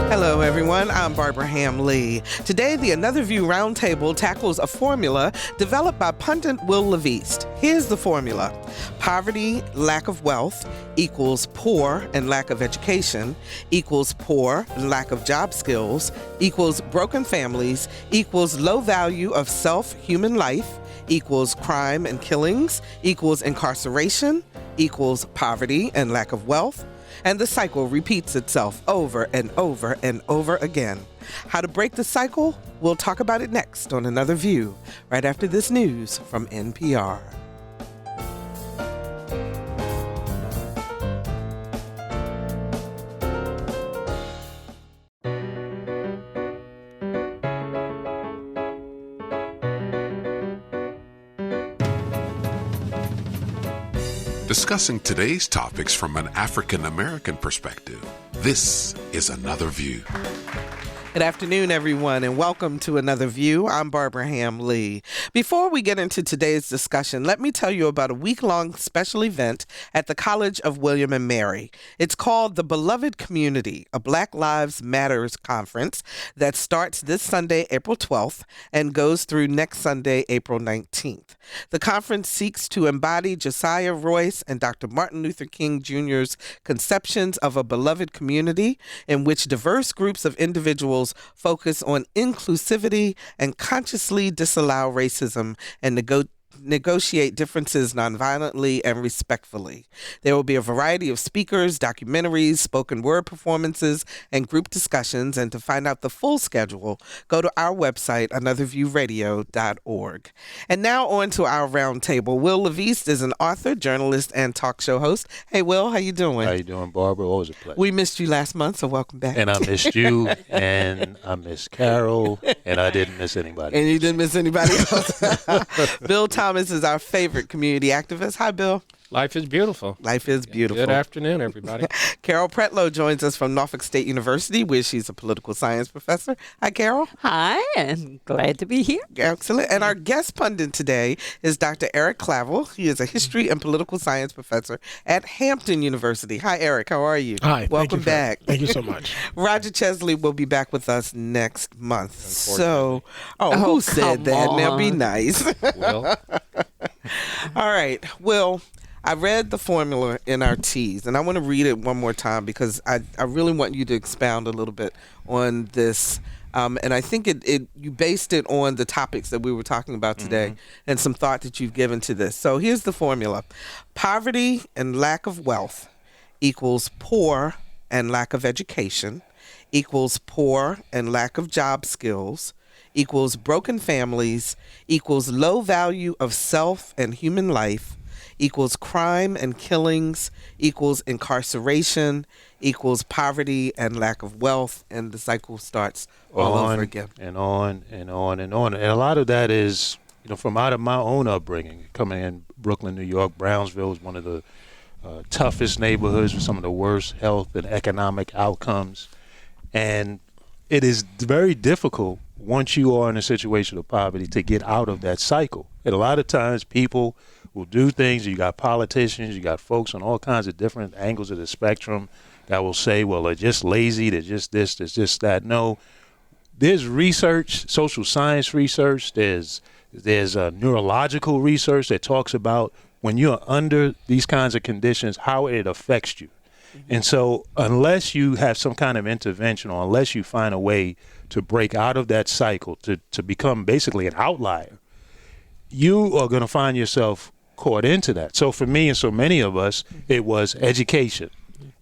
Hello, everyone. I'm Barbara Ham-Lee. Today, the Another View Roundtable tackles a formula developed by pundit Wil LaVeist. Here's the formula. Poverty, lack of wealth, equals poor and lack of education, equals poor and lack of job skills, equals broken families, equals low value of self, human life, equals crime and killings, equals incarceration, equals poverty and lack of wealth, and the cycle repeats itself over and over and over again. How to break the cycle? We'll talk about it next on Another View, right after this news from NPR. Discussing today's topics from an African-American perspective, this is Another View. Good afternoon, everyone, and welcome to Another View. I'm Barbara Ham-Lee. Before we get into today's discussion, let me tell you about a week-long special event at the College of William and Mary. It's called The Beloved Community, a Black Lives Matters conference that starts this Sunday, April 12th, and goes through next Sunday, April 19th. The conference seeks to embody Josiah Royce and Dr. Martin Luther King Jr.'s conceptions of a beloved community in which diverse groups of individuals focus on inclusivity and consciously disallow racism and negotiate differences nonviolently and respectfully. There will be a variety of speakers, documentaries, spoken word performances, and group discussions. And to find out the full schedule, go to our website, anotherviewradio.org. And now on to our roundtable. Wil LaVeist is an author, journalist, and talk show host. Hey, Will, how you doing? How you doing, Barbara? Always a pleasure. We missed you last month, so welcome back. And I missed you, and I missed Carol, and I didn't miss anybody. And you didn't miss anybody else. Bill Thomas is our favorite community activist. Hi, Bill. Life is beautiful. Life is beautiful. Good afternoon, everybody. Carol Pretlow joins us from Norfolk State University, where she's a political science professor. Hi, Carol. Hi, and glad to be here. Excellent. And our guest pundit today is Dr. Eric Claville. He is a history and political science professor at Hampton University. Hi, Eric. How are you? Hi. Welcome back. Thank you so much. Roger Chesley will be back with us next month. So, who said that? On. Now be nice. Well, All right. Well, I read the formula in our teas, and I want to read it one more time because I really want you to expound a little bit on this. And I think you based it on the topics that we were talking about today and some thought that you've given to this. So here's the formula. Poverty and lack of wealth equals poor and lack of education, equals poor and lack of job skills, equals broken families, equals low value of self and human life, equals crime and killings, equals incarceration, equals poverty and lack of wealth, and the cycle starts all over again. And on and on and on. And a lot of that is, from out of my own upbringing, coming in Brooklyn, New York. Brownsville is one of the toughest neighborhoods with some of the worst health and economic outcomes. And it is very difficult once you are in a situation of poverty to get out of that cycle. And a lot of times people will do things. You got politicians, you got folks on all kinds of different angles of the spectrum that will say, well, they're just lazy, they're just this, there's just that. No, there's research, social science research, there's neurological research that talks about when you're under these kinds of conditions, how it affects you. And so unless you have some kind of intervention, or unless you find a way to break out of that cycle, to become basically an outlier, you are going to find yourself caught into that. So for me and so many of us, it was education.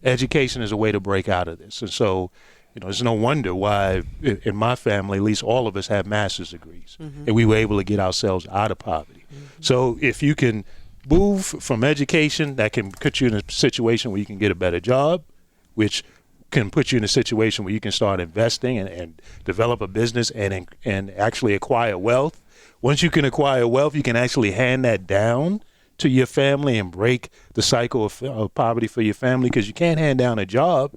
Education is a way to break out of this. And so, it's no wonder why in my family, at least all of us have master's degrees, and we were able to get ourselves out of poverty. So if you can move from education, that can put you in a situation where you can get a better job, which can put you in a situation where you can start investing and develop a business and actually acquire wealth. Once you can acquire wealth, you can actually hand that down to your family and break the cycle of poverty for your family, because you can't hand down a job,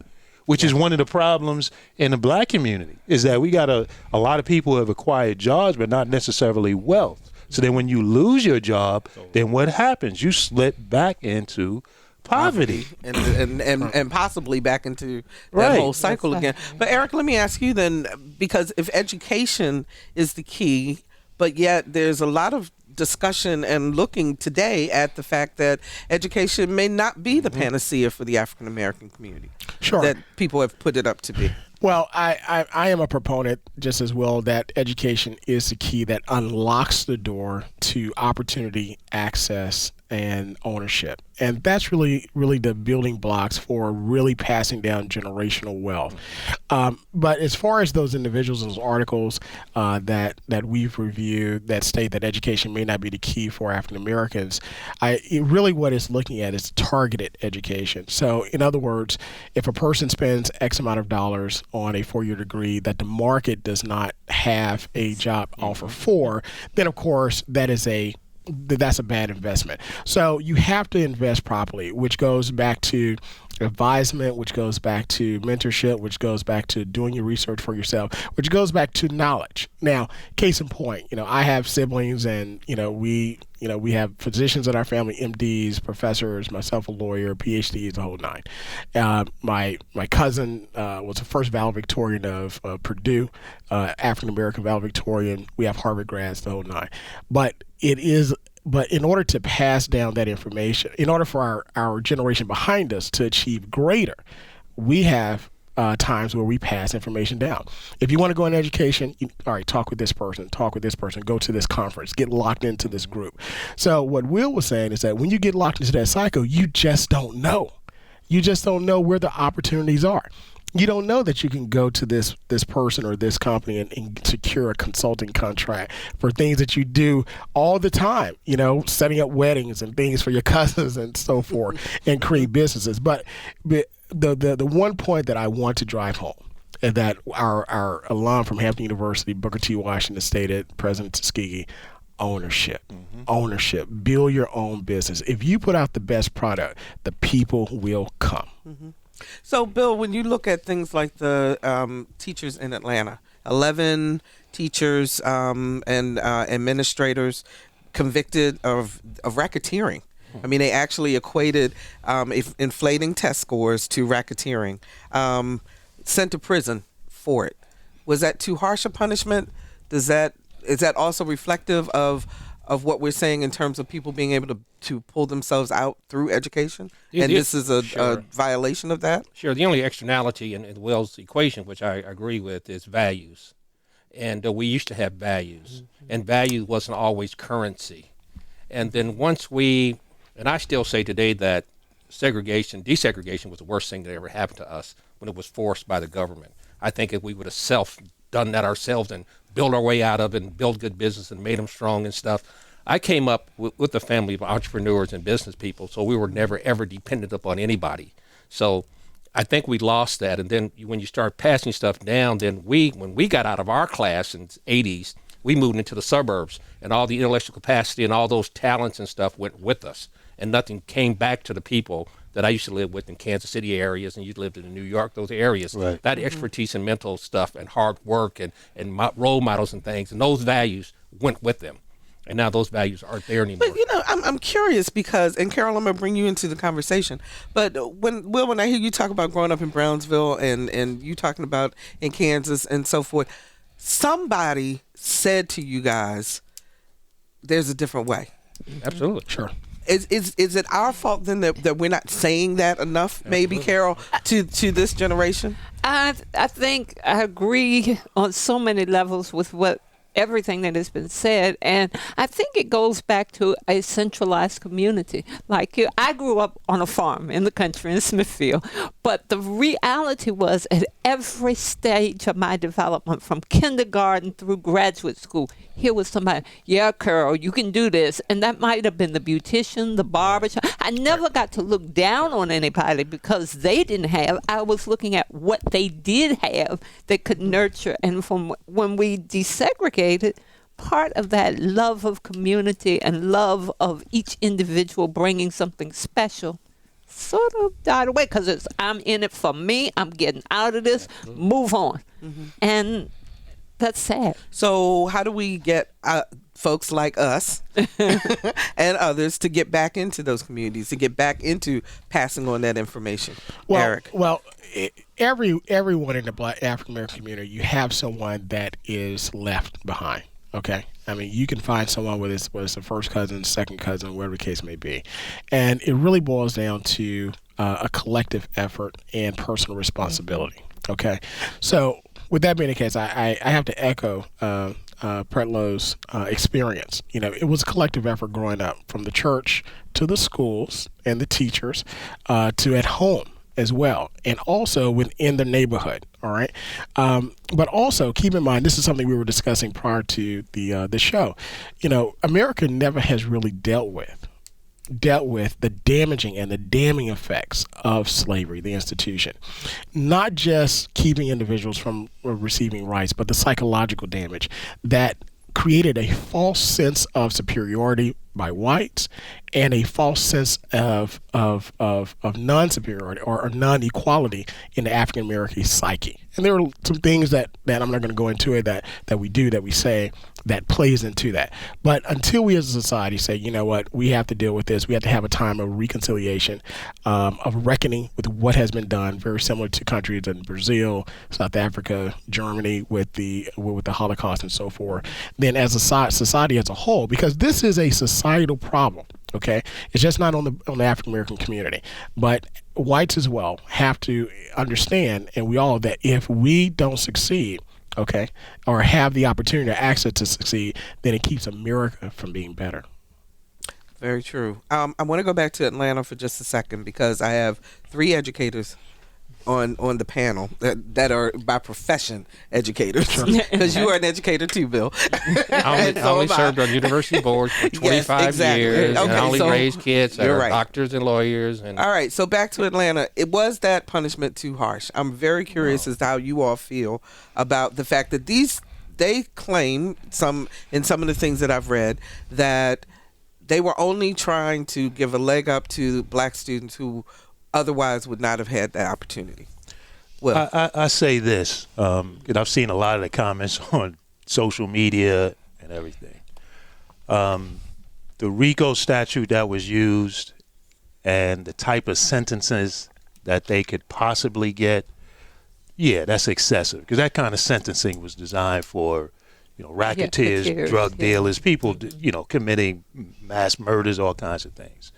which is one of the problems in the black community, is that we got a lot of people who have acquired jobs but not necessarily wealth. So then when you lose your job, then what happens? You slip back into poverty. and possibly back into that Right. whole cycle again. But Eric, let me ask you then, because if education is the key, but yet there's a lot of discussion and looking today at the fact that education may not be the panacea for the African American community. Sure. That people have put it up to be. Well, I am a proponent just as well that education is the key that unlocks the door to opportunity, access, and ownership. And that's really the building blocks for really passing down generational wealth. But as far as those individuals, those articles that we've reviewed that state that education may not be the key for African Americans, really what it's looking at is targeted education. So in other words, if a person spends X amount of dollars on a 4-year degree that the market does not have a job offer for, then of course that's a bad investment. So you have to invest properly, which goes back to advisement, which goes back to mentorship, which goes back to doing your research for yourself, which goes back to knowledge. Now, case in point, I have siblings, and we have physicians in our family, MDs, professors, myself a lawyer, PhDs, the whole nine. My cousin was the first valedictorian of Purdue, African American valedictorian. We have Harvard grads, the whole nine. But in order to pass down that information, in order for our generation behind us to achieve greater, we have times where we pass information down. If you want to go in education, all right, talk with this person, go to this conference, get locked into this group. So what Wil was saying is that when you get locked into that cycle, you just don't know. You just don't know where the opportunities are. You don't know that you can go to this person or this company and secure a consulting contract for things that you do all the time, setting up weddings and things for your cousins and so forth, and create businesses. But the one point that I want to drive home, and that our alum from Hampton University, Booker T. Washington, stated, President Tuskegee, ownership. Ownership. Build your own business. If you put out the best product, the people will come. So, Bill, when you look at things like the teachers in Atlanta, 11 teachers and administrators convicted of racketeering. I mean, they actually equated inflating test scores to racketeering, sent to prison for it. Was that too harsh a punishment? Is that also reflective of what we're saying in terms of people being able to pull themselves out through education? And this is a violation of that? Sure. The only externality in Wil's equation, which I agree with, is values. And we used to have values. And value wasn't always currency. And then and I still say today that desegregation was the worst thing that ever happened to us when it was forced by the government. I think if we would have done that ourselves and build our way out of it and build good business and made them strong and stuff. I came up with a family of entrepreneurs and business people, so we were never, ever dependent upon anybody. So I think we lost that. And then when you start passing stuff down, then when we got out of our class in the 80s, we moved into the suburbs, and all the intellectual capacity and all those talents and stuff went with us, and nothing came back to the people that I used to live with in Kansas City areas, and you lived in New York, those areas. Right. That expertise and mental stuff and hard work and role models and things, and those values went with them. And now those values aren't there anymore. But, I'm curious because, and Carol, I'm going to bring you into the conversation, but when I hear you talk about growing up in Brownsville and you talking about in Kansas and so forth, somebody said to you guys, there's a different way. Absolutely. Sure. Is it our fault then that we're not saying that enough, maybe, Carol, to this generation? I think I agree on so many levels with everything that has been said, and I think it goes back to a centralized community. Like I grew up on a farm in the country in Smithfield, but the reality was at every stage of my development, from kindergarten through graduate school, here was somebody, yeah, Carol, you can do this. And that might have been the beautician, the barber. I never got to look down on anybody because they didn't have. I was looking at what they did have that could nurture. And from when we desegregated, part of that love of community and love of each individual bringing something special sort of died away because it's I'm in it for me. I'm getting out of this. Move on. And That's sad. So how do we get folks like us and others to get back into those communities, to get back into passing on that information? Eric? Well, everyone in the Black African American community, you have someone that is left behind. Okay, I mean, you can find someone whether it's a first cousin, second cousin, whatever the case may be, and it really boils down to a collective effort and personal responsibility. Okay, so with that being the case, I have to echo Pretlow's experience. You know, it was a collective effort growing up, from the church to the schools and the teachers to at home as well, and also within the neighborhood. All right, but also keep in mind, this is something we were discussing prior to the show. You know, America never has really dealt with the damaging and the damning effects of slavery, the institution. Not just keeping individuals from receiving rights, but the psychological damage that created a false sense of superiority by whites and a false sense of non-superiority or non-equality in the African American psyche. And there are some things that I'm not going to go into it that we say that plays into that. But until we as a society say, you know what, we have to deal with this, we have to have a time of reconciliation, of reckoning with what has been done, very similar to countries in Brazil, South Africa, Germany with the Holocaust and so forth. Then as a society as a whole, because this is a societal problem. Okay, it's just not on the African American community, but whites as well have to understand, and we all, that if we don't succeed, okay, or have the opportunity to access to succeed, then it keeps America from being better. Very true. I want to go back to Atlanta for just a second, because I have 3 educators on the panel that are by profession educators, because you are an educator too, Bill. I only served on university boards for 25 years, and I only raised kids that are doctors and lawyers. And all right, so back to Atlanta. Was that punishment too harsh? I'm very curious as to how you all feel about the fact that they claim, in some of the things that I've read, that they were only trying to give a leg up to black students who otherwise would not have had that opportunity. Well, I say this, and I've seen a lot of the comments on social media and everything. The RICO statute that was used and the type of sentences that they could possibly get, yeah, that's excessive, because that kind of sentencing was designed for, racketeers, drug dealers, people, committing mass murders, all kinds of things.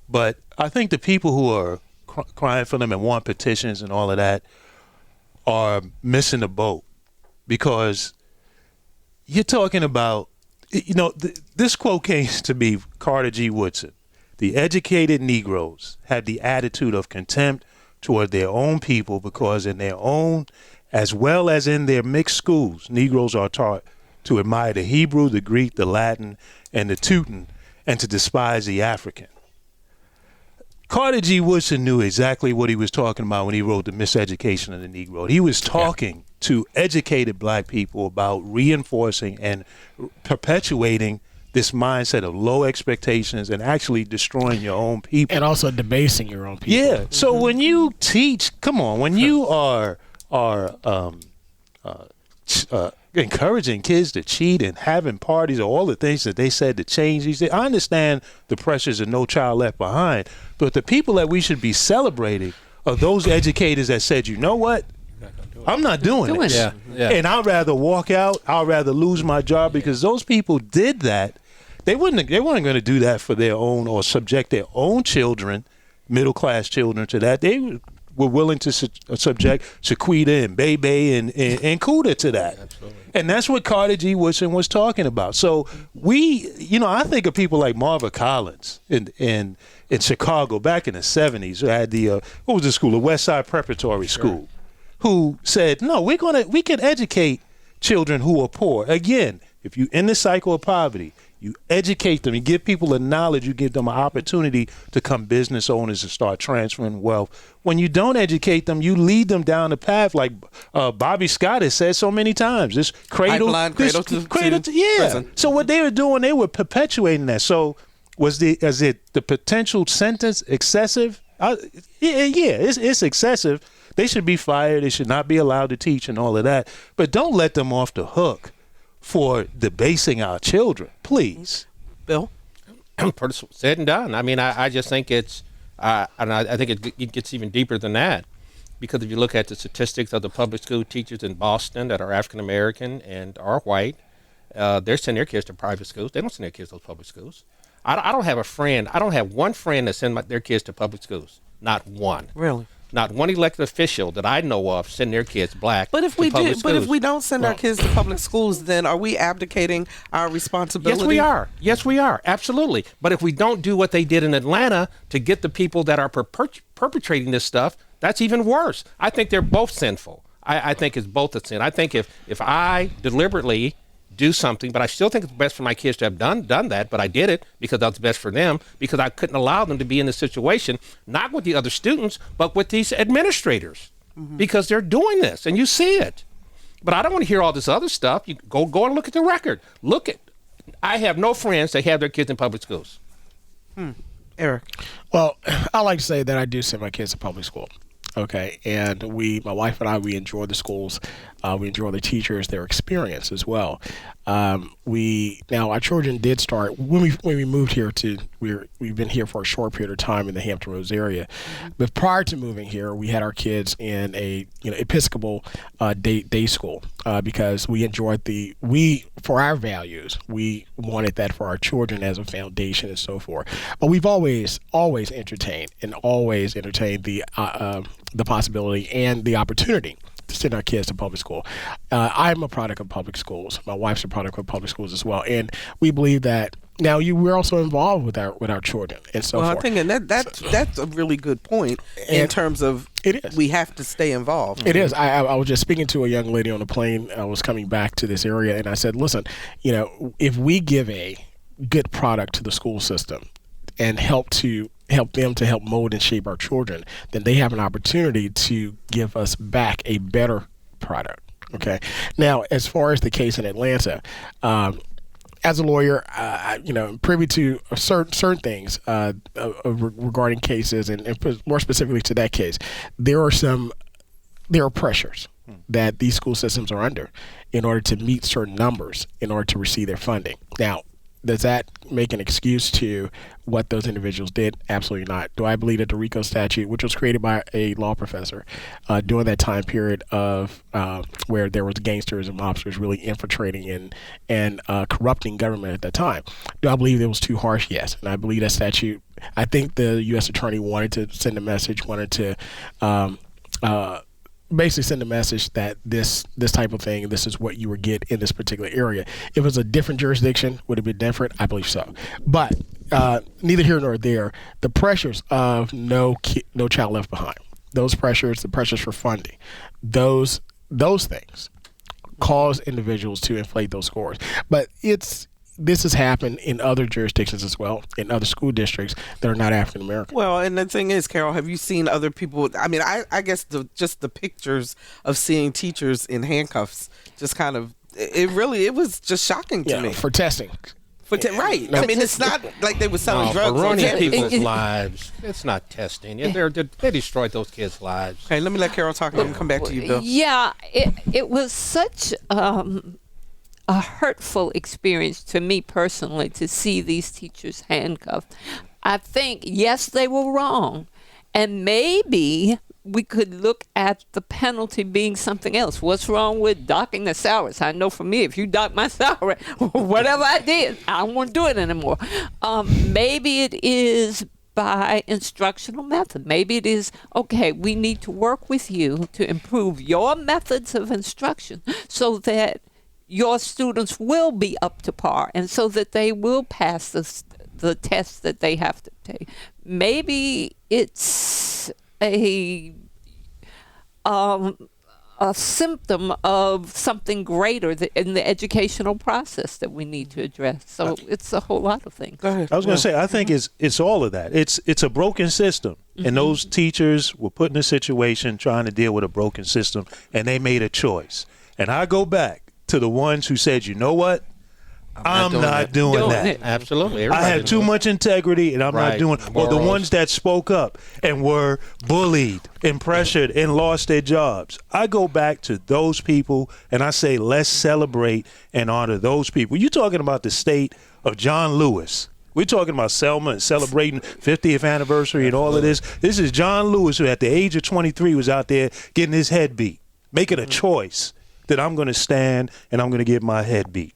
But I think the people who are crying for them and want petitions and all of that are missing the boat, because you're talking about, this quote came to me, Carter G. Woodson. The educated Negroes had the attitude of contempt toward their own people, because in their own, as well as in their mixed schools, Negroes are taught to admire the Hebrew, the Greek, the Latin, and the Teuton, and to despise the African. Carter G. Woodson knew exactly what he was talking about when he wrote The Miseducation of the Negro. He was talking to educated black people about reinforcing and perpetuating this mindset of low expectations and actually destroying your own people. And also debasing your own people. Yeah. So when you teach, when you are encouraging kids to cheat and having parties, or all the things that they said to change these things, I understand the pressures of No Child Left Behind, but the people that we should be celebrating are those educators that said, you know what? I'm not doing this. Yeah. And I'd rather walk out. I'd rather lose my job, because those people did that. They weren't going to do that for their own, or subject their own children, middle-class children, to that. They were willing to subject Shaquita and Bebe and Kuda to that. Absolutely. And that's what Carter G. Woodson was talking about. So I think of people like Marva Collins in Chicago back in the 70s, who had the West Side Preparatory School, who said, no, we can educate children who are poor. Again, if you're in the cycle of poverty, you educate them, you give people the knowledge, you give them an opportunity to become business owners and start transferring wealth. When you don't educate them, you lead them down the path, like Bobby Scott has said so many times. This cradle to prison. So what they were doing, they were perpetuating that. So is it the potential sentence excessive? It's excessive. They should be fired. They should not be allowed to teach and all of that. But don't let them off the hook for debasing our children, please. Bill? Pretty said and done. I mean, I just think it's, and I think it gets even deeper than that, because if you look at the statistics of the public school teachers in Boston that are African American and are white, they're sending their kids to private schools. They don't send their kids to those public schools. I don't have a friend. I don't have one friend that sends their kids to public schools. Not one. Really? Not one elected official that I know of send their kids black. But if to we public do, schools. but if we don't send our kids to public schools, then are we abdicating our responsibility? Yes, we are. Yes, we are. Absolutely. But if we don't do what they did in Atlanta to get the people that are perpetrating this stuff, that's even worse. I think they're both sinful. I think it's both a sin. I think if I deliberately do something, but I still think it's best for my kids to have done that, but I did it because that's best for them, because I couldn't allow them to be in this situation, not with the other students, but with these administrators, because they're doing this, and you see it. But I don't want to hear all this other stuff. You go and look at the record. I have no friends that have their kids in public schools. Eric? Well, I like to say that I do send my kids to public school. Okay, and my wife and I, we enjoy the schools. We enjoy the teachers, their experience as well. Now our children did start when we moved here we've been here for a short period of time in the Hampton Roads area. But prior to moving here, we had our kids in a Episcopal day school because we enjoyed for our values, we wanted that for our children as a foundation and so forth. But we've always entertained the possibility and the opportunity to send our kids to public school. I'm a product of public schools. My wife's a product of public schools as well, and we believe that. Now we're also involved with our children and so forth. I think that's a really good point in terms of it is. We have to stay involved. It is. I was just speaking to a young lady on the plane. I was coming back to this area, and I said, listen, if we give a good product to the school system and help them to help mold and shape our children, then they have an opportunity to give us back a better product. Okay. Now, as far as the case in Atlanta, as a lawyer, privy to certain things regarding cases, and more specifically to that case, there are pressures that these school systems are under in order to meet certain numbers in order to receive their funding. Now, does that make an excuse to what those individuals did? Absolutely not. Do I believe that the RICO statute, which was created by a law professor during that time period of where there was gangsters and mobsters really infiltrating and corrupting government at that time, do I believe it was too harsh? Yes. And I believe that statute, I think the U.S. attorney wanted to send a message, wanted to basically send a message that this type of thing, this is what you would get in this particular area. If it was a different jurisdiction, would it be different? I believe so. But neither here nor there, the pressures of no child left behind, those pressures, the pressures for funding, those things cause individuals to inflate those scores. But this has happened in other jurisdictions as well, in other school districts that are not African American. Well, and the thing is, Carol, have you seen other people? I mean, I guess just the pictures of seeing teachers in handcuffs just kind of, it was just shocking to me. For testing. Right. I mean, it's not like they were selling drugs. For ruining people's lives. It's not testing. They destroyed those kids' lives. Okay, let me let Carol talk and come back to you, Bill. Yeah, it was such a hurtful experience to me personally to see these teachers handcuffed. I think, yes, they were wrong. And maybe we could look at the penalty being something else. What's wrong with docking the salaries? I know for me, if you dock my salary, whatever I did, I don't want to do it anymore. Maybe it is by instructional method. Maybe it is, okay, we need to work with you to improve your methods of instruction so that your students will be up to par and so that they will pass the tests that they have to take. Maybe it's a symptom of something greater in the educational process that we need to address. So it's a whole lot of things. Go ahead. I was going to say, I think it's all of that. It's a broken system. And those teachers were put in a situation trying to deal with a broken system, and they made a choice. And I go back to the ones who said, you know what? I'm not doing that. Absolutely. I have too much integrity, and I'm not doing it. Or the ones that spoke up and were bullied and pressured and lost their jobs. I go back to those people, and I say, let's celebrate and honor those people. You're talking about the state of John Lewis. We're talking about Selma and celebrating 50th anniversary and all of this. This is John Lewis, who at the age of 23 was out there getting his head beat, making a choice that I'm going to stand and I'm going to get my head beat.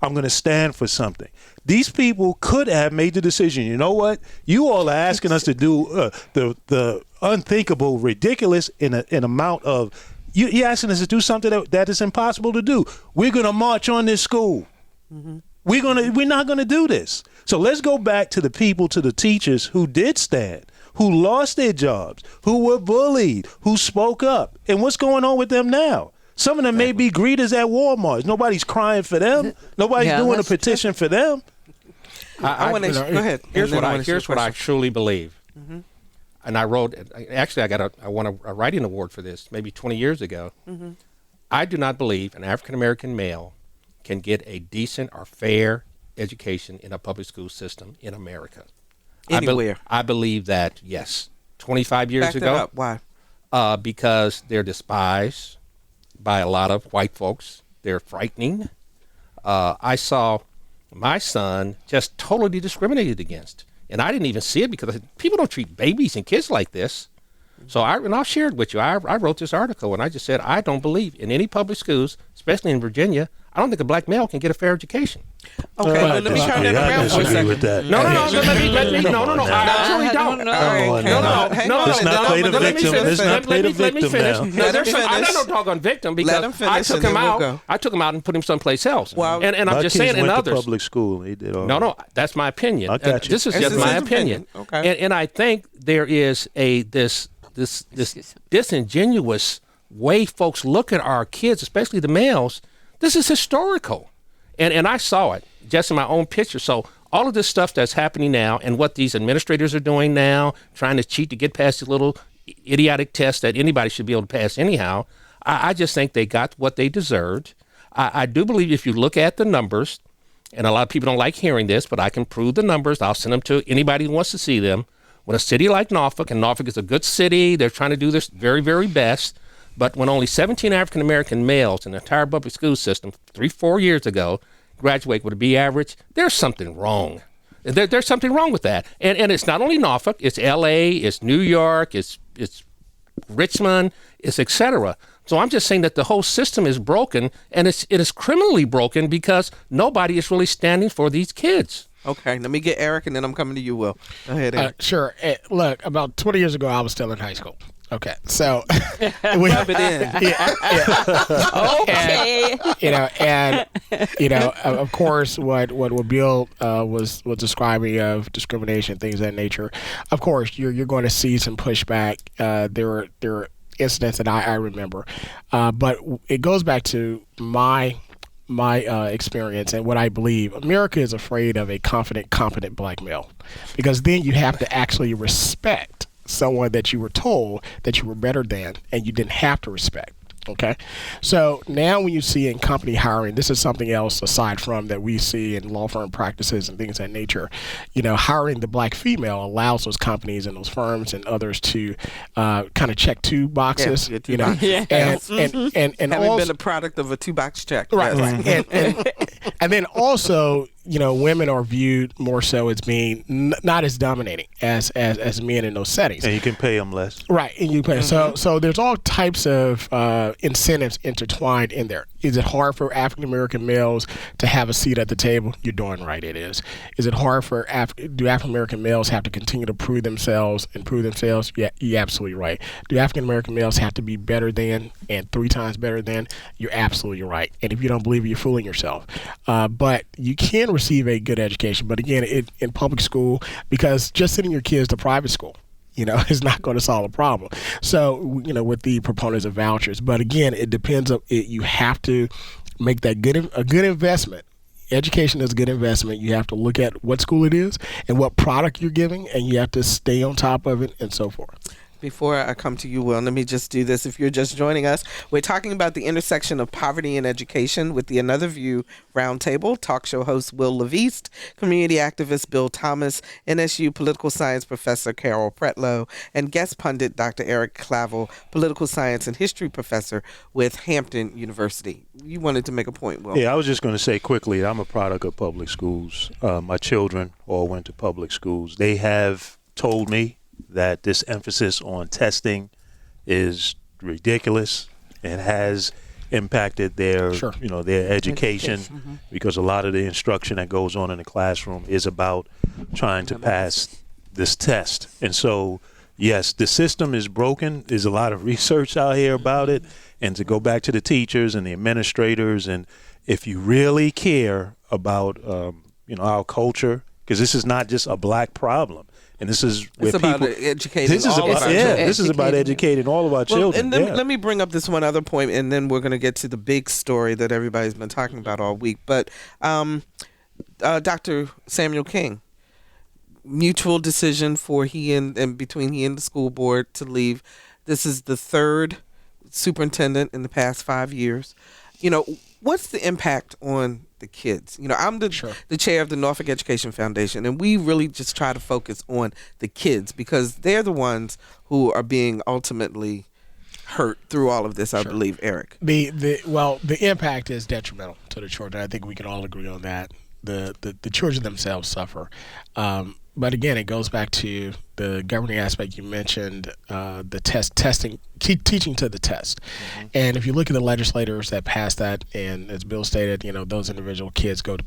I'm going to stand for something. These people could have made the decision. You know what? You all are asking us to do the unthinkable, ridiculous in amount of. You're asking us to do something that is impossible to do. We're going to march on this school. Mm-hmm. We're not going to do this. So let's go back to the people, to the teachers who did stand, who lost their jobs, who were bullied, who spoke up. And what's going on with them now? Some of them may be greeters at Walmart. Nobody's crying for them. Nobody's doing a petition for them. I want to go ahead. Here's what I truly believe. Mm-hmm. And I wrote. Actually, I won a writing award for this maybe 20 years ago. Mm-hmm. I do not believe an African American male can get a decent or fair education in a public school system in America. Anywhere. I believe that, yes. 25 years Back ago. That up. Why? Because they're despised by a lot of white folks. They're frightening. I saw my son just totally discriminated against. And I didn't even see it because people don't treat babies and kids like this. So I'll share it with you. I wrote this article and I just said, I don't believe in any public schools, especially in Virginia, I don't think a black male can get a fair education. Okay, let me turn that around for a second. With that. No, I actually don't. No. Let's not play the victim. Let's not play the victim now. I'm not no doggone victim because I took him out. I took him out and put him someplace else. Well, and I'm just saying in others. Public school. He did all no, that's my opinion. I got you. This is just my opinion. Okay. And I think there is this disingenuous way folks look at our kids, especially the males. This is historical. And I saw it just in my own picture. So all of this stuff that's happening now and what these administrators are doing now, trying to cheat to get past the little idiotic test that anybody should be able to pass anyhow, I just think they got what they deserved. I do believe if you look at the numbers, and a lot of people don't like hearing this, but I can prove the numbers. I'll send them to anybody who wants to see them. When a city like Norfolk, and Norfolk is a good city, they're trying to do this very, very best, but when only 17 African-American males in the entire public school system 3-4 years ago graduate with a B average, there's something wrong. There's something wrong with that. And it's not only Norfolk, it's L.A., it's New York, it's Richmond, it's et cetera. So I'm just saying that the whole system is broken, and it is criminally broken because nobody is really standing for these kids. Okay, let me get Eric, and then I'm coming to you, Will. Go ahead, Eric. Sure. Look, about 20 years ago, I was still in high school. Okay, so rub it in. Okay. Of course, what Bill was describing of discrimination, things of that nature. Of course, you're going to see some pushback. There are incidents that I remember, but it goes back to my experience and what I believe. America is afraid of a confident, competent black male, because then you have to actually respect someone that you were told that you were better than and you didn't have to respect. Okay, so now when you see in company hiring, this is something else aside from that we see in law firm practices and things of that nature. Hiring the black female allows those companies and those firms and others to kind of check two boxes. And having also been a product of a 2-box check, right? And then also, women are viewed more so as being not as dominating as men in those settings. And you can pay them less. Right, and you pay. Mm-hmm. So there's all types of incentives intertwined in there. Is it hard for African American males to have a seat at the table? You're darn right it is. Is it hard for do African American males have to continue to prove themselves? Yeah, you're absolutely right. Do African American males have to be better than and 3 times better than? You're absolutely right. And if you don't believe it, you're fooling yourself. But you can receive a good education. But again, in public school, because just sending your kids to private school, is not going to solve the problem. So, with the proponents of vouchers. But again, it depends on it. You have to make that a good investment. Education is a good investment. You have to look at what school it is and what product you're giving, and you have to stay on top of it and so forth. Before I come to you, Will, let me just do this. If you're just joining us, we're talking about the intersection of poverty and education with the Another View Roundtable. Talk show host Wil LaVeist, community activist Bill Thomas, NSU political science professor Carol Pretlow, and guest pundit Dr. Eric Claville, political science and history professor with Hampton University. You wanted to make a point, Will. Yeah, I was just going to say quickly, I'm a product of public schools. My children all went to public schools. They have told me that this emphasis on testing is ridiculous and has impacted their, their education, because a lot of the instruction that goes on in the classroom is about trying to pass this test. And so, yes, the system is broken. There's a lot of research out here about it. And to go back to the teachers and the administrators, and if you really care about, our culture, because this is not just a black problem. And this is where about educating all of our children. This is about educating all of our children. And then let me bring up this one other point, and then we're going to get to the big story that everybody's been talking about all week. But Dr. Samuel King, mutual decision for between he and the school board to leave. This is the third superintendent in the past 5 years. What's the impact on the kids? I'm the chair of the Norfolk Education Foundation, and we really just try to focus on the kids because they're the ones who are being ultimately hurt through all of this, I believe, Eric. The impact is detrimental to the children. I think we can all agree on that. The children themselves suffer. But again, it goes back to the governing aspect you mentioned, the testing, teaching to the test. Mm-hmm. And if you look at the legislators that passed that, and as Bill stated, those individual kids go to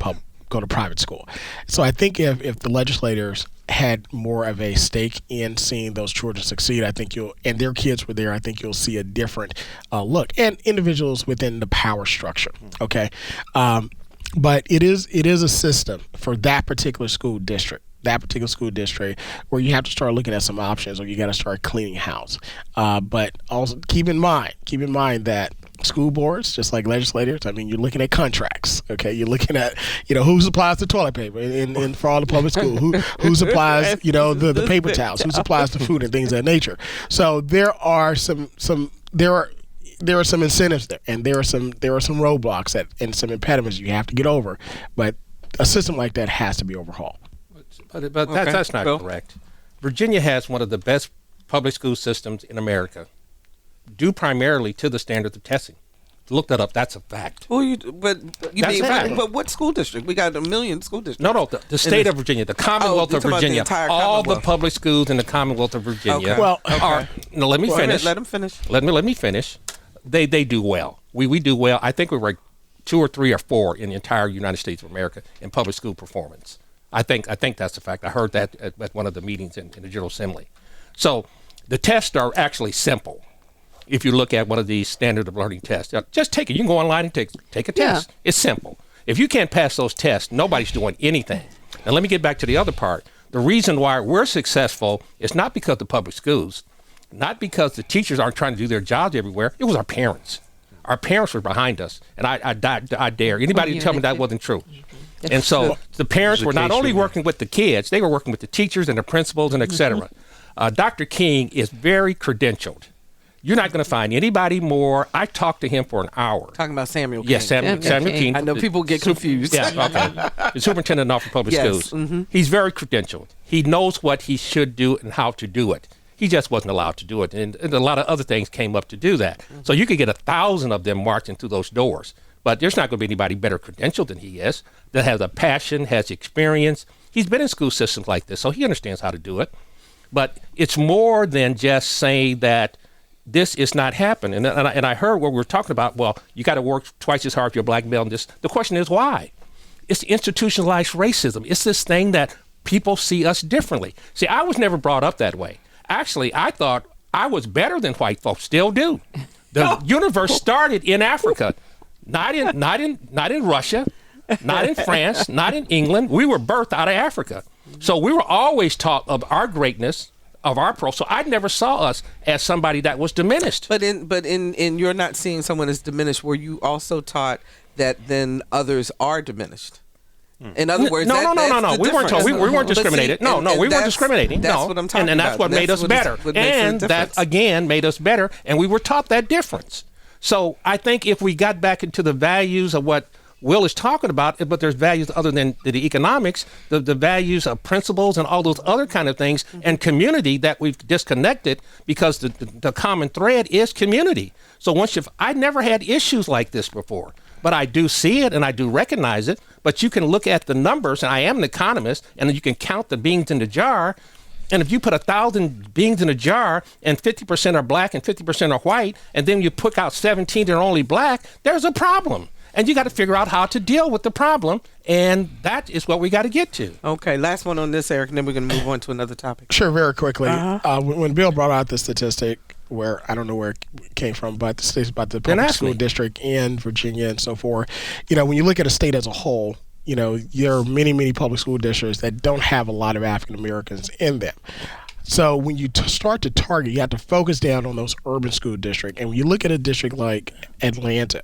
private school. So I think if the legislators had more of a stake in seeing those children succeed, and their kids were there, I think you'll see a different look. And individuals within the power structure, okay? But it is a system for that particular school district where you have to start looking at some options, or you got to start cleaning house. But also keep in mind that school boards, just like legislators, you're looking at contracts. Okay, you're looking at who supplies the toilet paper and for all the public school, who supplies the paper towels, who supplies the food and things of that nature. So there are some incentives there, and there are some roadblocks and some impediments you have to get over. But a system like that has to be overhauled. But that's not correct. Virginia has one of the best public school systems in America, due primarily to the standards of testing. Look that up. That's a fact. But what school district? We got a million school districts. No, the state of Virginia, the Commonwealth of Virginia, all the public schools in the Commonwealth of Virginia. Okay. Let me finish. Let him finish. Let me finish. They do well. We do well. I think we rank 2 or 3 or 4 in the entire United States of America in public school performance. I think that's a fact. I heard that at one of the meetings in the General Assembly. So the tests are actually simple. If you look at one of these standard of learning tests, just take it. You can go online and take a test. Yeah. It's simple. If you can't pass those tests, nobody's doing anything. Now let me get back to the other part. The reason why we're successful is not because of the public schools, not because the teachers aren't trying to do their jobs everywhere. It was our parents. Our parents were behind us, and I dare anybody to tell me that wasn't true. And so the parents were not only working with the kids, they were working with the teachers and the principals and et cetera. Dr. King is very credentialed. You're not going to find anybody more. I talked to him for an hour. Talking about Samuel King. Yes, Samuel King. I know people get confused. Yeah, okay. The superintendent of Norfolk Public Schools. Mm-hmm. He's very credentialed. He knows what he should do and how to do it. He just wasn't allowed to do it. And a lot of other things came up to do that. Mm-hmm. So you could get 1,000 of them marching through those doors. But there's not going to be anybody better credentialed than he is, that has a passion, has experience. He's been in school systems like this, so he understands how to do it. But it's more than just saying that this is not happening. And I heard what we were talking about, well, you got to work twice as hard if you're a black male. And this. The question is why? It's institutionalized racism. It's this thing that people see us differently. See, I was never brought up that way. Actually, I thought I was better than white folks, still do. The universe started in Africa. Not in Russia, not in France, not in England. We were birthed out of Africa. So we were always taught of our greatness, of our pro. So I never saw us as somebody that was diminished. But in you're not seeing someone as diminished. Were you also taught that then others are diminished? In other words, no. We weren't told. We weren't discriminated. We weren't discriminating. That's what I'm talking about. And that's what made us better. And that, again, made us better. And we were taught that difference. So I think if we got back into the values of what Wil is talking about, but there's values other than the economics, the values of principles and all those other kind of things, and community that we've disconnected, because the common thread is community. So I never had issues like this before, but I do see it and I do recognize it. But you can look at the numbers, and I am an economist, and you can count the beans in the jar. And if you put 1,000 beans in a jar and 50% are black and 50% are white, and then you pick out 17 that are only black, there's a problem. And you got to figure out how to deal with the problem, and that is what we got to get to. Okay, last one on this, Eric, and then we're going to move on to another topic. Sure, very quickly. When Bill brought out the statistic, where I don't know where it came from, but the statistic about the public school district in Virginia and so forth, when you look at a state as a whole, there are many, many public school districts that don't have a lot of African Americans in them. So when you start to target, you have to focus down on those urban school districts. And when you look at a district like Atlanta,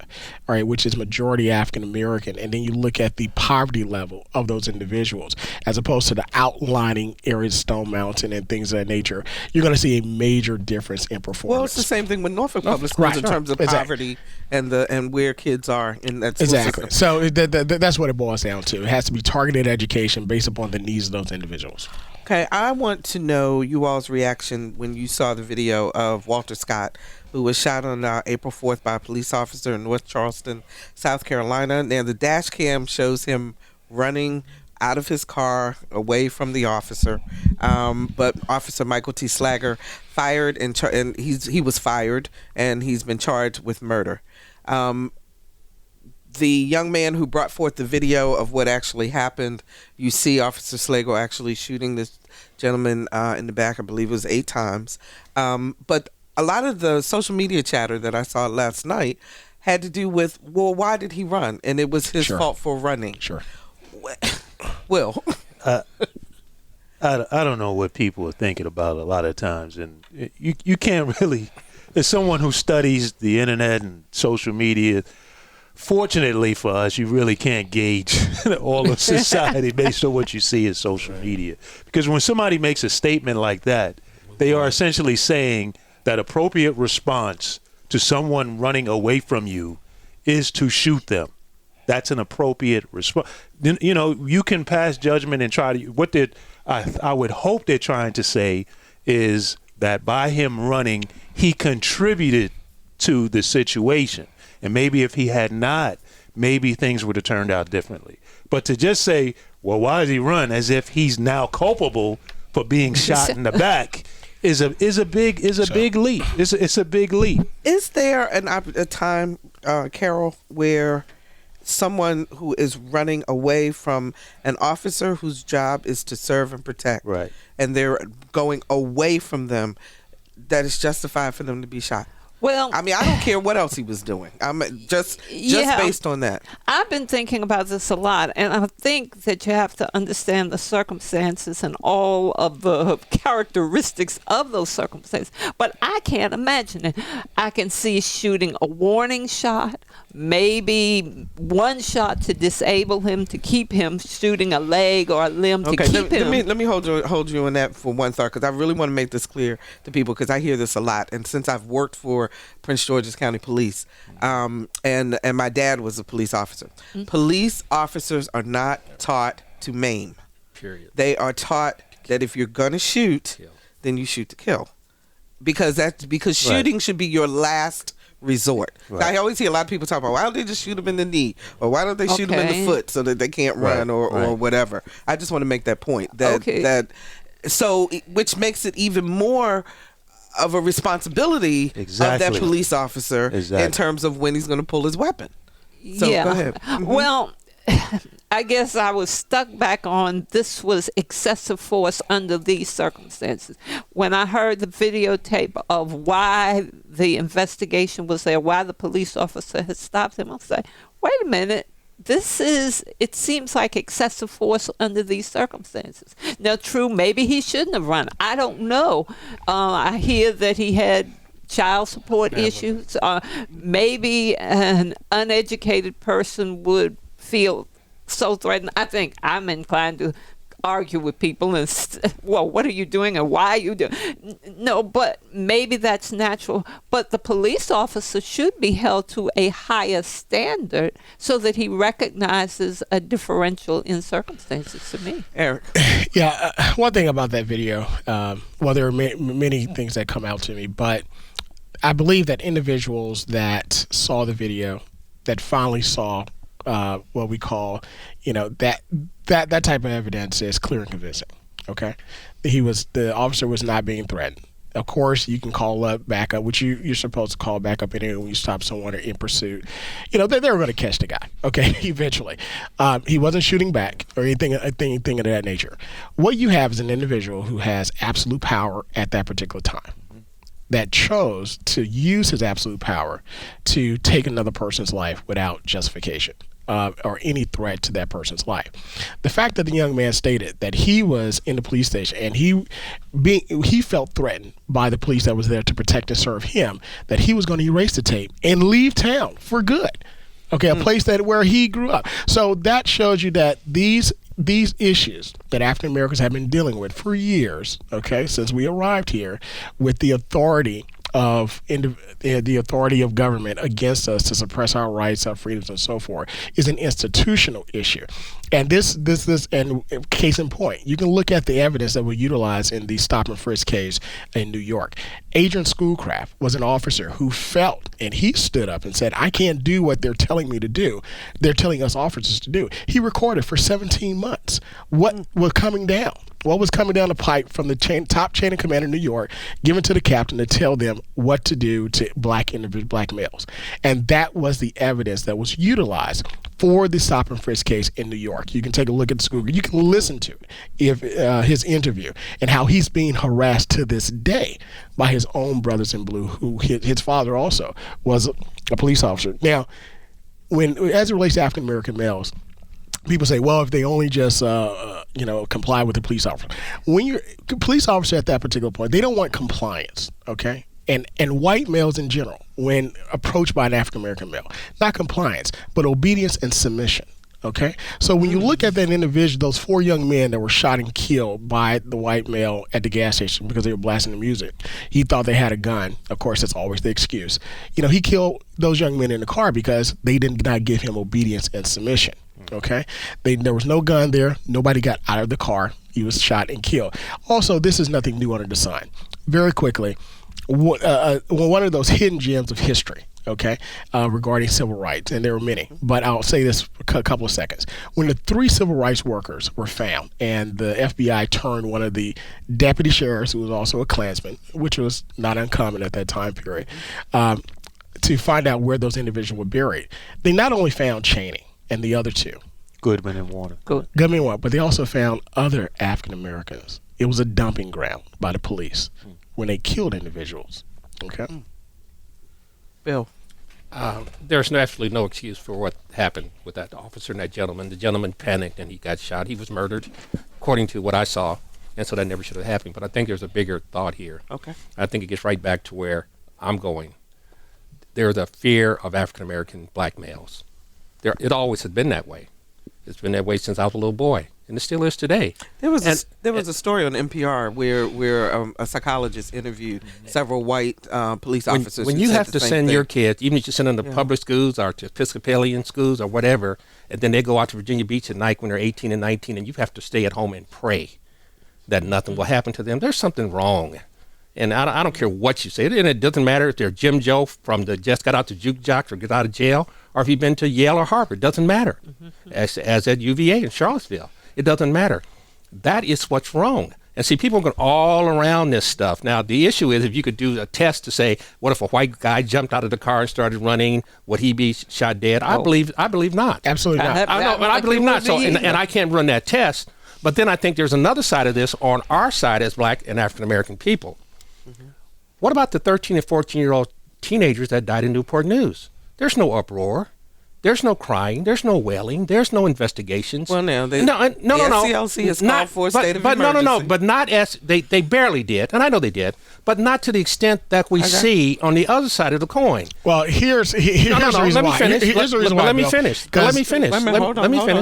all right, which is majority African American, and then you look at the poverty level of those individuals, as opposed to the outlining areas, Stone Mountain and things of that nature, you're going to see a major difference in performance. Well, it's the same thing with Norfolk Public Schools in terms of poverty and where kids are in that school system. So that's what it boils down to. It has to be targeted education based upon the needs of those individuals. Okay, I want to know you all's reaction when you saw the video of Walter Scott, who was shot on April 4th by a police officer in North Charleston, South Carolina. Now, the dash cam shows him running out of his car away from the officer, but Officer Michael T. Slager fired, and he was fired, and he's been charged with murder. The young man who brought forth the video of what actually happened, you see Officer Slager actually shooting this gentleman in the back. I believe it was 8 times. But a lot of the social media chatter that I saw last night had to do with, well, why did he run? And it was his fault for running. Sure. Will. I don't know what people are thinking about a lot of times. And you can't really, as someone who studies the internet and social media, fortunately for us, you really can't gauge all of society based on what you see in social media. Because when somebody makes a statement like that, they are essentially saying that appropriate response to someone running away from you is to shoot them. That's an appropriate response. You can pass judgment and try to, I would hope they're trying to say is that by him running, he contributed to the situation. And maybe if he had not, maybe things would have turned out differently. But to just say, well, why does he run, as if he's now culpable for being shot in the back is a big leap. It's a big leap. Is there a time, Carol, where someone who is running away from an officer whose job is to serve and protect, right, and they're going away from them, that is justified for them to be shot? Well, I mean, I don't care what else he was doing. I'm just based on that. I've been thinking about this a lot, and I think that you have to understand the circumstances and all of the characteristics of those circumstances. But I can't imagine it. I can see shooting a warning shot, maybe one shot to disable him, to keep him, shooting a leg or a limb to keep him. Let me hold you on that for one thought, because I really want to make this clear to people, because I hear this a lot. And since I've worked for Prince George's County Police, and my dad was a police officer. Mm-hmm. Police officers are not taught to maim. Period. They are taught that if you're gonna shoot, then you shoot to kill, because shooting should be your last resort. Right. I always hear a lot of people talk about, why don't they just shoot them in the knee, or why don't they shoot them in the foot so that they can't run or whatever. I just want to make that point. Which makes it even more of a responsibility of that police officer in terms of when he's going to pull his weapon. So go ahead. Mm-hmm. Well, I guess I was stuck back on this was excessive force under these circumstances. When I heard the videotape of why the investigation was there, why the police officer had stopped him, I was like, wait a minute. It seems like excessive force under these circumstances. Now, true, maybe he shouldn't have run. I don't know. I hear that he had child support issues. Maybe an uneducated person would feel so threatened. I think I'm inclined to argue with people and well, what are you doing and why are you doing? No, but maybe that's natural. But the police officer should be held to a higher standard so that he recognizes a differential in circumstances. To me, Eric. Yeah, one thing about that video, well, there are many things that come out to me, but I believe that individuals that saw the video, that finally saw what we call, that type of evidence is clear and convincing. Okay, the officer was not being threatened. Of course, you can call up backup, which you're supposed to call backup anyway when you stop someone or in pursuit. They were going to catch the guy. Okay, eventually, he wasn't shooting back or anything of that nature. What you have is an individual who has absolute power at that particular time, that chose to use his absolute power to take another person's life without justification or any threat to that person's life. The fact that the young man stated that he was in the police station and he felt threatened by the police that was there to protect and serve him, that he was going to erase the tape and leave town for good. Okay, a place where he grew up. So that shows you that these issues that African Americans have been dealing with for years, okay, since we arrived here, with the authority of government against us to suppress our rights, our freedoms, and so forth, is an institutional issue. And this and case in point, you can look at the evidence that was utilized in the stop and frisk case in New York. Adrian Schoolcraft was an officer who felt, and he stood up and said, I can't do what they're telling me to do. They're telling us officers to do. He recorded for 17 months what was coming down. What was coming down the pipe from the top chain of command in New York, given to the captain to tell them what to do to black males. And that was the evidence that was utilized for the stop and frisk case in New York. You can take a look at the school. You can listen to his interview and how he's being harassed to this day by his own brothers in blue, who his father also was a police officer. Now, as it relates to African American males, people say, well, if they only just, comply with the police officer. When you're a police officer at that particular point, they don't want compliance, okay? And white males in general, when approached by an African American male, not compliance, but obedience and submission, okay? So when you look at that individual, those 4 young men that were shot and killed by the white male at the gas station because they were blasting the music, he thought they had a gun. Of course, that's always the excuse. He killed those young men in the car because they did not give him obedience and submission. Okay, there was no gun there. Nobody got out of the car. He was shot and killed. Also, this is nothing new under the sun. Very quickly, one of those hidden gems of history, okay, regarding civil rights, and there were many, but I'll say this for a couple of seconds. When the 3 civil rights workers were found and the FBI turned one of the deputy sheriffs, who was also a Klansman, which was not uncommon at that time period, to find out where those individuals were buried, they not only found Cheney and the other 2, Goodman and Warner. Goodman and Warner, but they also found other African Americans. It was a dumping ground by the police when they killed individuals. Okay, Bill. There's absolutely no excuse for what happened with that officer and that gentleman. The gentleman panicked and he got shot. He was murdered, according to what I saw, and so that never should have happened. But I think there's a bigger thought here. Okay. I think it gets right back to where I'm going. There's a fear of African American black males. It always has been that way. It's been that way since I was a little boy, and it still is today. There was a story on NPR where a psychologist interviewed several white police officers. When you have to send your kids, even if you send them to public schools or to Episcopalian schools or whatever, and then they go out to Virginia Beach at night when they're 18 and 19, and you have to stay at home and pray that nothing will happen to them, there's something wrong. And I don't care what you say. And it doesn't matter if they're Jim Joe from the just got out to juke jocks or get out of jail, or if you've been to Yale or Harvard. It doesn't matter. As at UVA in Charlottesville. It doesn't matter. That is what's wrong. And see, people go all around this stuff. Now, the issue is if you could do a test to say, what if a white guy jumped out of the car and started running? Would he be shot dead? I believe not. Absolutely not. I believe not. So, and I can't run that test. But then I think there's another side of this on our side as black and African American people. What about the 13 and 14-year-old teenagers that died in Newport News? There's no uproar. There's no crying. There's no wailing. There's no investigations. Well, now no. SCLC has called for a state of emergency. No. But not as they barely did, and I know they did, but not to the extent that we see on the other side of the coin. Well, here's the reason why. Let me finish. Here's the reason why. Let me finish. Let me finish.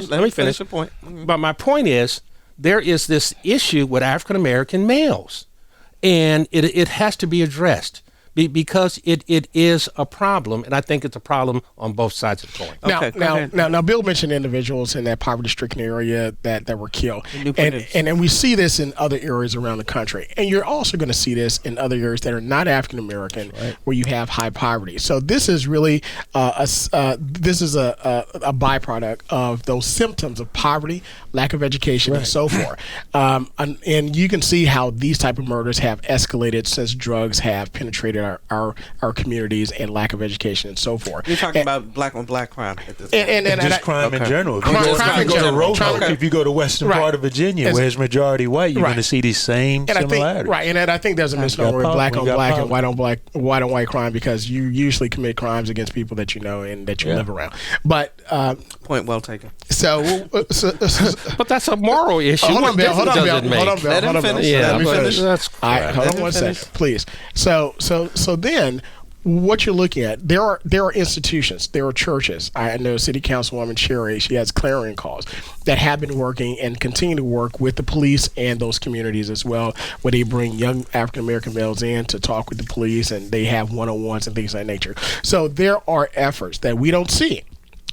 Let me finish. Your point. But my point is, there is this issue with African American males, and it has to be addressed. Because it is a problem, and I think it's a problem on both sides of the coin. Now, Bill mentioned individuals in that poverty-stricken area that were killed, and we see this in other areas around the country, and you're also going to see this in other areas that are not African American, where you have high poverty. So this is really a byproduct of those symptoms of poverty, lack of education, and so forth. And you can see how these type of murders have escalated since drugs have penetrated our communities and lack of education and so forth. You're talking about black on black crime at this point. And just crime in general. If you go to western part of Virginia, where it's majority white, you're going to see these same similarities. And I think there's a misnomer with black on black and white on white crime, because you usually commit crimes against people that you know and that you live around. But point well taken. But that's a moral issue. Hold on, Bill. Let him finish. Let me finish. That's all right, hold on one second, please. So then, what you're looking at, there are institutions, there are churches. I know City Councilwoman Sherry, she has clarion calls that have been working and continue to work with the police and those communities as well, where they bring young African American males in to talk with the police, and they have one-on-ones and things of that nature. So there are efforts that we don't see.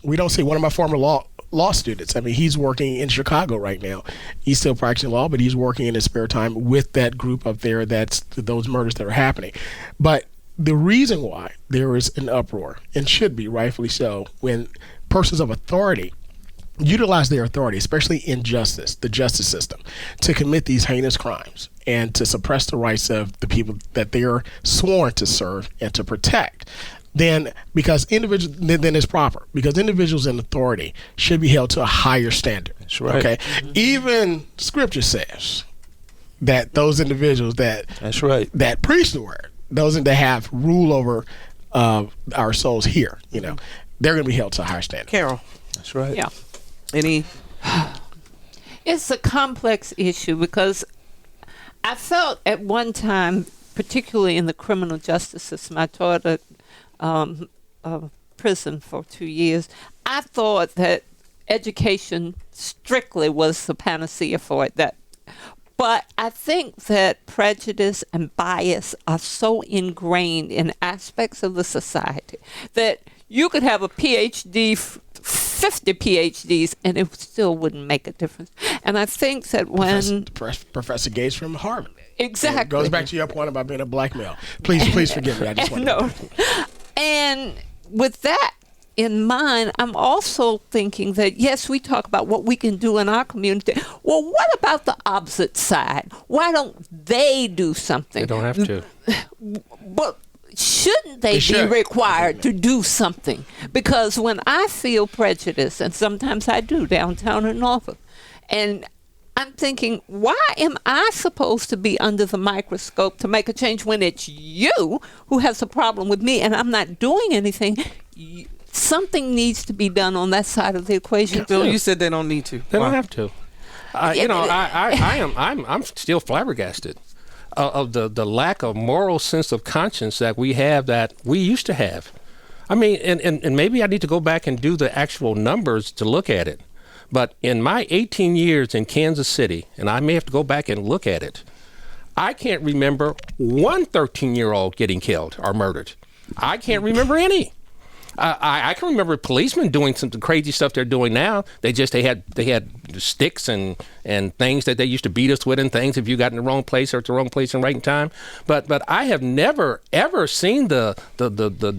One of my former law students, I mean, he's working in Chicago right now. He's still practicing law, but he's working in his spare time with that group up there, that's those murders that are happening. But the reason why there is an uproar, and should be rightfully so, when persons of authority utilize their authority, especially in the justice system, to commit these heinous crimes and to suppress the rights of the people that they are sworn to serve and to protect, then it's proper, because individuals in authority should be held to a higher standard. That's right. Okay, even Scripture says that those individuals that preach the word, those that have rule over our souls here, they're going to be held to a higher standard. Carol, that's right. Yeah. It's a complex issue, because I felt at one time, particularly in the criminal justice system, I taught at prison for 2 years. I thought that education strictly was the panacea for it. But I think that prejudice and bias are so ingrained in aspects of the society that you could have a PhD, 50 PhDs, and it still wouldn't make a difference. And I think that when Professor Gates from Harvard. Exactly. It goes back to your point about being a black male. Please forgive me. I just want to. And with that in mind, I'm also thinking that, yes, we talk about what we can do in our community. Well, what about the opposite side? Why don't they do something? They don't have to. But shouldn't they be required to do something? Because when I feel prejudice, and sometimes I do downtown in Norfolk, and I'm thinking, why am I supposed to be under the microscope to make a change when it's you who has a problem with me and I'm not doing anything? Something needs to be done on that side of the equation. Bill, you said they don't need to. They don't have to. I'm still flabbergasted of the lack of moral sense of conscience that we have, that we used to have. I mean, and maybe I need to go back and do the actual numbers to look at it. But in my 18 years in Kansas City, and I may have to go back and look at it, I can't remember one 13-year-old getting killed or murdered. I can't remember any. I can remember policemen doing some crazy stuff they're doing now. They had sticks and things that they used to beat us with, and things if you got in the wrong place or at the wrong place and right in time. But I have never ever seen the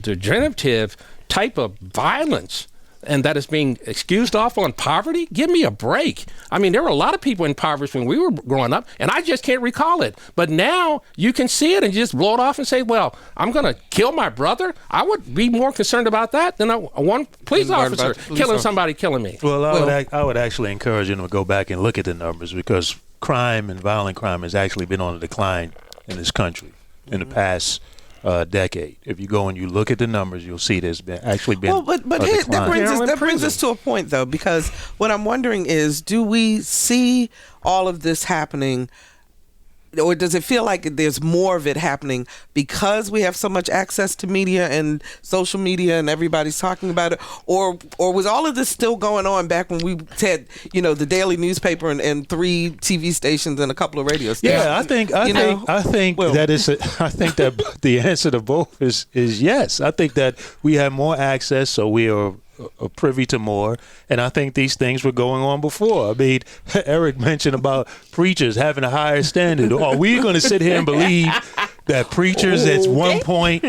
degenerative type of violence, and that is being excused off on poverty. Give me a break. I mean, there were a lot of people in poverty when we were growing up, and I just can't recall it. But now you can see it and you just blow it off and say, well, I'm going to kill my brother. I would be more concerned about that than one police officer killing somebody killing me. Well, I would actually encourage them to go back and look at the numbers, because crime and violent crime has actually been on a decline in this country in the past decade. If you go and you look at the numbers, you'll see there's been actually been but a that brings us to a point, though, because what I'm wondering is, do we see all of this happening, or does it feel like there's more of it happening because we have so much access to media and social media and everybody's talking about it? Or was all of this still going on back when we had, the daily newspaper and 3 TV stations and a couple of radio stations? Yeah, I think that the answer to both is yes. I think that we have more access, so we are privy to more, and I think these things were going on before. I mean, Eric mentioned about preachers having a higher standard. Are we going to sit here and believe that preachers at one point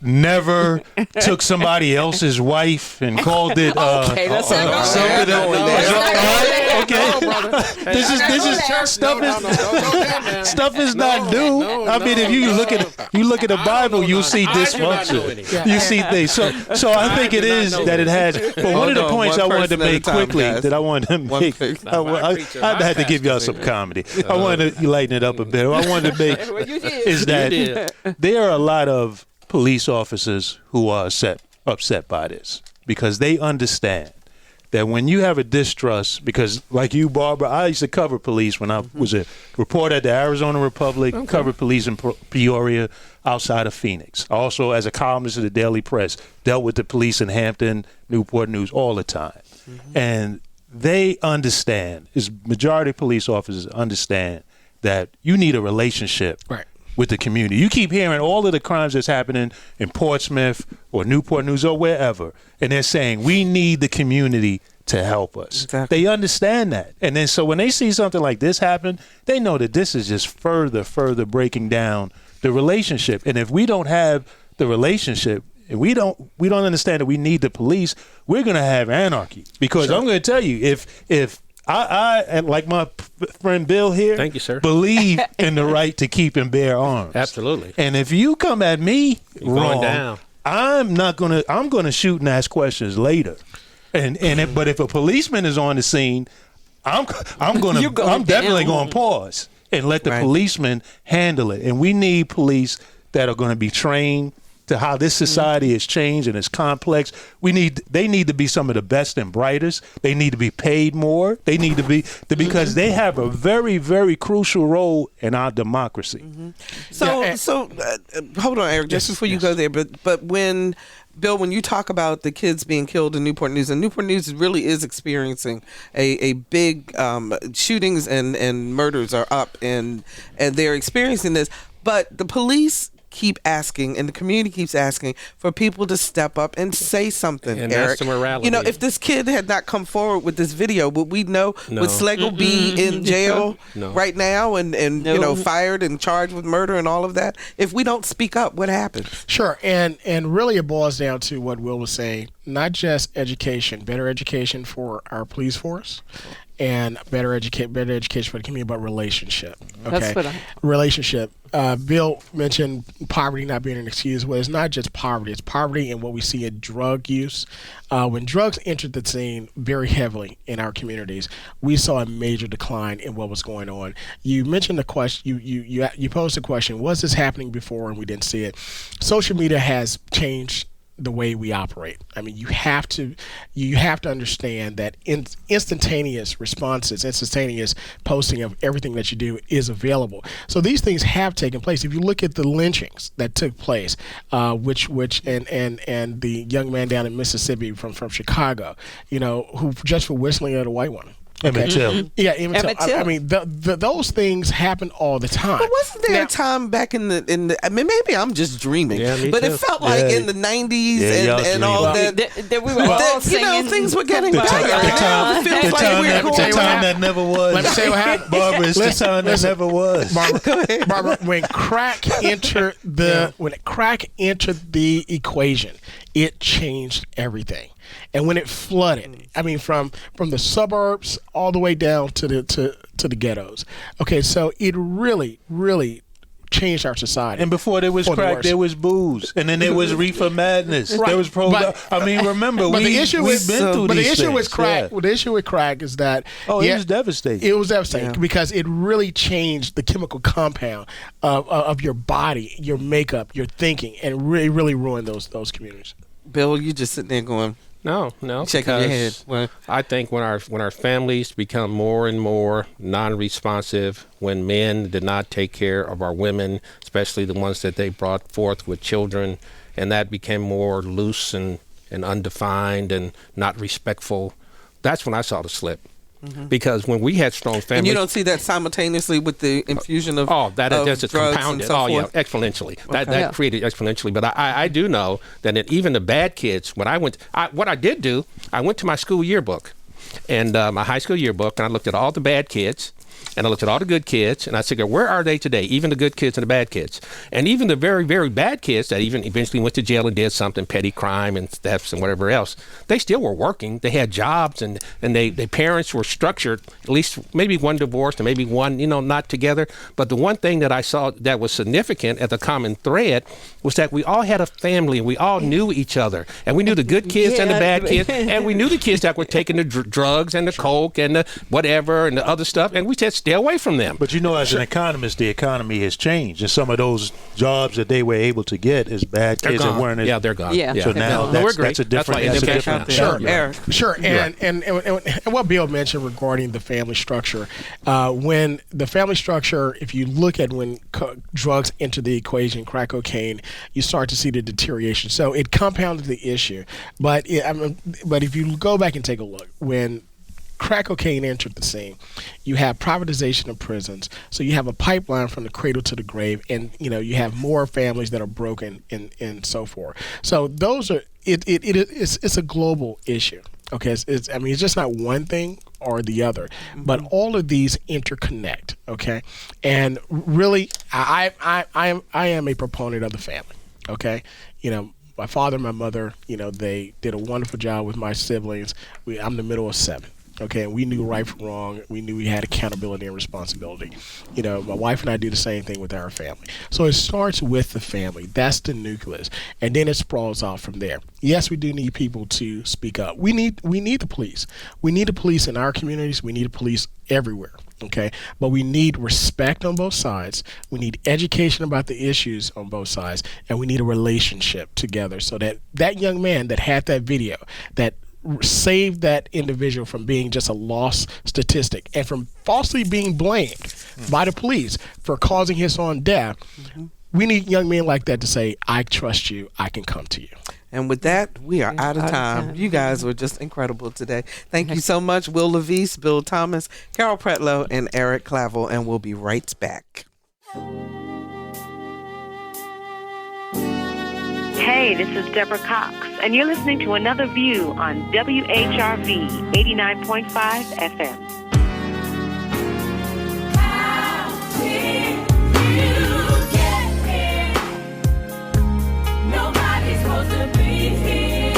never took somebody else's wife and called it Okay, let's not go something there. Okay. This is stuff is not new. I mean, if you look at the Bible, you'll see dysfunction. You see things. So I think it is that it has. But one of the points I wanted to make quickly that I wanted to make, I had to give y'all some comedy. I wanted to lighten it up a bit. I wanted to make is that there are a lot of police officers who are upset by this because they understand that when you have a distrust, because like you, Barbara, I used to cover police when I was a reporter at the Arizona Republic, covered police in Peoria outside of Phoenix. Also, as a columnist of the Daily Press, dealt with the police in Hampton, Newport News all the time. And they understand, majority of police officers understand that you need a relationship with the community. You keep hearing all of the crimes that's happening in Portsmouth or Newport News or wherever, and they're saying we need the community to help us. Exactly. They understand that. And then so when they see something like this happen, they know that this is just further breaking down the relationship. And if we don't have the relationship, and we don't understand that we need the police, we're going to have anarchy. Because I'm going to tell you, if I like my friend Bill here, thank you, sir, believe in the right to keep and bear arms. Absolutely. And if you come at me wrong, down. I'm gonna shoot and ask questions later. But if a policeman is on the scene, I'm definitely going to pause and let the policeman handle it. And we need police that are going to be trained to how this society has changed and it's complex. They need to be some of the best and brightest. They need to be paid more. They need to be because they have a very, very crucial role in our democracy. So hold on, Eric, just before you go there, but when Bill, when you talk about the kids being killed in Newport News, and Newport News really is experiencing a big shootings and murders are up, and they're experiencing this, but the police keep asking and the community keeps asking for people to step up and say something. And Eric, that's the morality. if this kid had not come forward with this video, would we know? Would Slagle be in jail right now and fired and charged with murder and all of that? If we don't speak up, what happens? Sure, and really it boils down to what Will was saying, not just education, better education for our police force, and better education for the community, but relationship. Okay, that's what relationship. Bill mentioned poverty not being an excuse. Well, it's not just poverty. It's poverty in what we see in drug use. When drugs entered the scene very heavily in our communities, we saw a major decline in what was going on. You mentioned the question. You posed the question: was this happening before and we didn't see it? Social media has changed the way we operate. I mean, you have to understand that instantaneous responses, instantaneous posting of everything that you do is available. So these things have taken place. If you look at the lynchings that took place, which and the young man down in Mississippi from Chicago, who just for whistling at a white woman. Emmett Till. Yeah, Emmett Till. I mean, those things happen all the time. But wasn't there a time back in the? I mean, maybe I'm just dreaming. But it felt like in the '90s and all that. That we were all singing. Things were getting better. The time that never was. Let me say what happened, Barbara. It's the time that never was. Barbara, when crack entered the equation, it changed everything. And when it flooded, I mean, from the suburbs all the way down to the ghettos. Okay, so it really, really changed our society. And before there was For the crack, worse. there was booze, and then there was reefer madness. Right. There was remember, But the issue we've with been through but the these issue things. with crack, Yeah. well, the issue with crack is that It was devastating. It was devastating Yeah. because it really changed the chemical compound of your body, your makeup, your thinking, and really ruined those communities. Bill, you just sitting there going, No, shaking your head. because Well, I think when our families become more and more non-responsive, when men did not take care of our women, especially the ones that they brought forth with children, and that became more loose and undefined and not respectful, that's when I saw the slip. Because when we had strong families, and you don't see that simultaneously with the infusion of that's just drugs compounded. and so forth? Exponentially. That Yeah. created exponentially. But I do know that even the bad kids, what I did do, I went to my school yearbook, and my high school yearbook, and I looked at all the bad kids, and I looked at all the good kids, and I said, where are they today? Even the good kids and the bad kids. And even the very, very bad kids that even eventually went to jail and did something, petty crime and thefts and whatever else, they still were working. They had jobs, and their parents were structured, at least maybe one divorced and maybe one, not together. But the one thing that I saw that was significant as a common thread was that we all had a family, and we all knew each other. And we knew the good kids and the bad kids, and we knew the kids that were taking the drugs and the coke and the whatever and the other stuff, and we said, stay away from them. But as an economist, the economy has changed, and some of those jobs that they were able to get as bad They're kids gone. that weren't. Yeah, they're gone. Yeah. So now No, we're that's a great. That's why different. education That's a different. Sure, Yeah. Eric. Sure, and what Bill mentioned regarding the family structure, when the family structure, if you look at when drugs enter the equation, crack cocaine, you start to see the deterioration. So it compounded the issue. But if you go back and take a look, when crack cocaine entered the scene, you have privatization of prisons, so you have a pipeline from the cradle to the grave, and you have more families that are broken and so forth. So those are it's a global issue. Okay, it's just not one thing or the other, but all of these interconnect. Okay, and really, I am a proponent of the family. Okay, my father and my mother, they did a wonderful job with my siblings. I'm the middle of 7. Okay, and we knew right from wrong. We knew we had accountability and responsibility. My wife and I do the same thing with our family. So it starts with the family. That's the nucleus, and then it sprawls out from there. Yes, we do need people to speak up. We need the police. We need the police in our communities. We need the police everywhere. Okay, but we need respect on both sides. We need education about the issues on both sides, and we need a relationship together so that young man that had that video that saved that individual from being just a lost statistic and from falsely being blamed by the police for causing his own death. We need young men like that to say, I trust you, I can come to you. And with that, we are out of time. You guys were just incredible today. Thank you so much, Wil LaVeist, Bill Thomas, Carol Pretlow, and Eric Claville, and we'll be right back. Hey, this is Deborah Cox, and you're listening to Another View on WHRV 89.5 FM. How did you get here? Nobody's supposed to be here.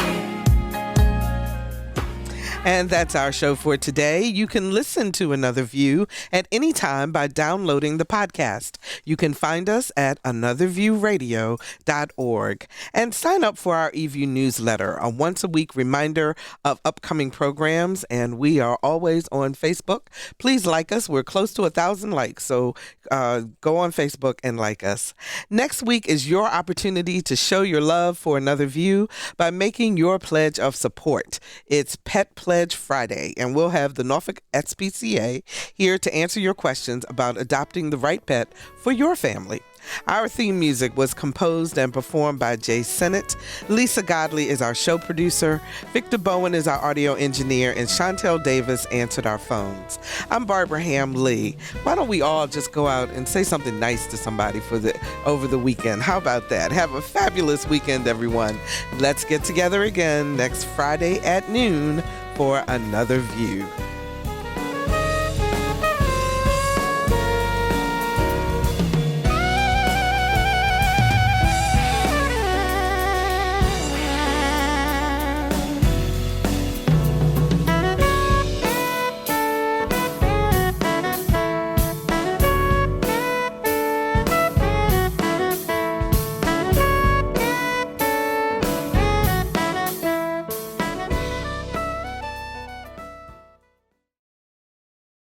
And that's our show for today. You can listen to Another View at any time by downloading the podcast. You can find us at anotherviewradio.org and sign up for our eView newsletter, a once-a-week reminder of upcoming programs, and we are always on Facebook. Please like us. We're close to 1,000 likes, so go on Facebook and like us. Next week is your opportunity to show your love for Another View by making your pledge of support. It's Pet Pledge Friday, and we'll have the Norfolk SPCA here to answer your questions about adopting the right pet for your family. Our theme music was composed and performed by Jay Sennett. Lisa Godley is our show producer. Victor Bowen is our audio engineer, and Chantel Davis answered our phones. I'm Barbara Ham Lee. Why don't we all just go out and say something nice to somebody over the weekend? How about that? Have a fabulous weekend, everyone. Let's get together again next Friday at noon for Another View.